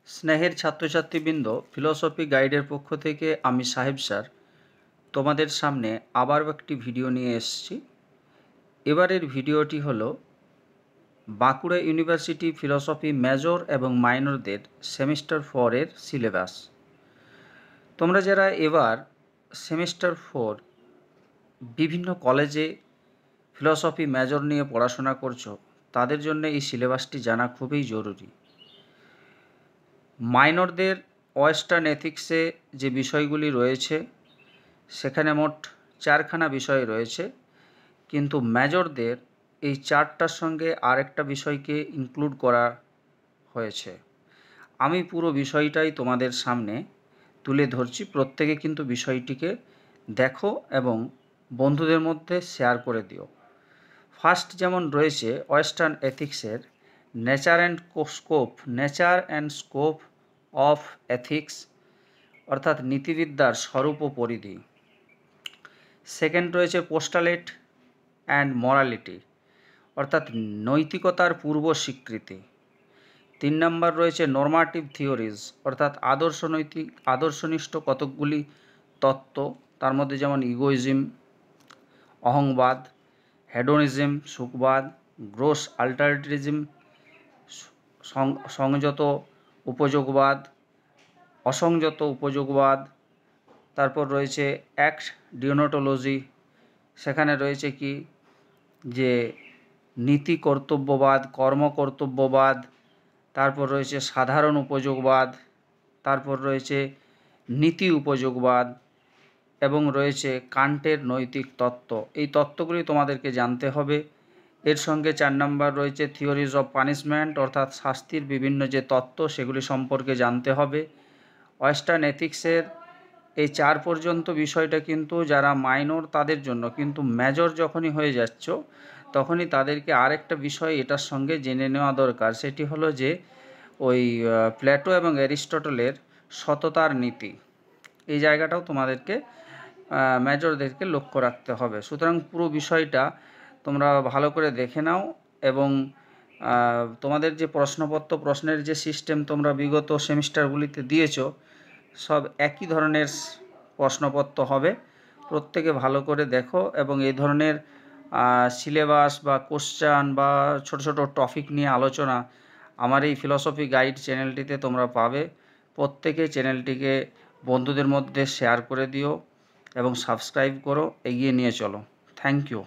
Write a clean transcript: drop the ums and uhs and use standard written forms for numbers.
স্নেহের ছাত্রছাত্রীবৃন্দ, ফিলসফি গাইডের পক্ষ থেকে আমি সাহেব স্যার তোমাদের সামনে আবার একটি ভিডিও নিয়ে এসেছি। এবারের ভিডিওটি হলো বাঁকুড়া ইউনিভার্সিটি ফিলসফি মেজর এবং মাইনরদের সেমিস্টার 4 এর সিলেবাস। তোমরা যারা এবার সেমিস্টার 4 বিভিন্ন কলেজে ফিলসফি মেজর নিয়ে পড়াশোনা করছো, তাদের জন্য এই সিলেবাসটি জানা খুবই জরুরি। মাইনরদের ওয়েস্টার্ন এথিক্সে যে বিষয়গুলি রয়েছে সেখানে মোট 4খানা বিষয় রয়েছে, কিন্তু মেজরদের এই 4টার সঙ্গে আরেকটা বিষয়কে ইনক্লুড করা হয়েছে। আমি পুরো বিষয়টাই তোমাদের সামনে তুলে ধরছি, প্রত্যেকে কিন্তু বিষয়টিকে দেখো এবং বন্ধুদের মধ্যে শেয়ার করে দিও। ফার্স্ট যেমন রয়েছে ওয়েস্টার্ন এথিক্সের nature and scope of ethics, অর্থাৎ নীতিবিদ্যার স্বরূপ ও পরিধি। সেকেন্ড রয়েছে পোস্টালেট অ্যান্ড মরালিটি, অর্থাৎ নৈতিকতার পূর্ব স্বীকৃতি। 3 নম্বর রয়েছে নর্মাটিভ থিওরিজ, অর্থাৎ আদর্শনিষ্ঠ কতকগুলি তত্ত্ব, তার মধ্যে যেমন ইগোইজম অহংবাদ, হেডোনিজম সুখবাদ, গ্রোস আল্টারিটিজম সংযত উপযোগবাদ, অসংযত উপযোগবাদ। তারপর রয়েছে অ্যাক্ট ডিওনটোলজি, সেখানে রয়েছে কি যে নীতি কর্তব্যবাদ, কর্ম কর্তব্যবাদ। তারপর রয়েছে সাধারণ উপযোগবাদ, তারপর রয়েছে নীতি উপযোগবাদ এবং রয়েছে কান্টের নৈতিক তত্ত্ব। এই তত্ত্বগুলি তোমাদেরকে জানতে হবে। এর সঙ্গে 4 নম্বর রয়েছে থিওরিজ অফ পানিশমেন্ট, অর্থাৎ শাস্তির বিভিন্ন যে তত্ত্ব সেগুলি সম্পর্কে জানতে হবে। ওয়েস্টার্ন এথিক্সের এই 4 পর্যন্ত বিষয়টা কিন্তু যারা মাইনর তাদের জন্য, কিন্তু মেজর যখনই হয়ে যাচ্ছ তখনই তাদেরকে আরেকটা বিষয় এটার সঙ্গে জেনে নেওয়া দরকার। সেটি হলো যে ওই প্লেটো এবং অ্যারিস্টটলের সততার নীতি, এই জায়গাটাও তোমাদেরকে মেজরদেরকে লক্ষ্য রাখতে হবে। সুতরাং পুরো বিষয়টা তোমরা ভালো করে দেখে নাও এবং তোমাদের যে প্রশ্নের যে সিস্টেম তোমরা বিগত সেমিস্টারগুলিতে দিয়েছো, সব একই ধরনের প্রশ্নপত্র হবে। প্রত্যেকে ভালো করে দেখো এবং এই ধরনের সিলেবাস বা কোশ্চেন বা ছোট ছোট টপিক নিয়ে আলোচনা আমার এই ফিলসফি গাইড চ্যানেলটিতে তোমরা পাবে। প্রত্যেকে চ্যানেলটিকে বন্ধুদের মধ্যে শেয়ার করে দিও এবং সাবস্ক্রাইব করো, এগিয়ে নিয়ে চলো। Thank you.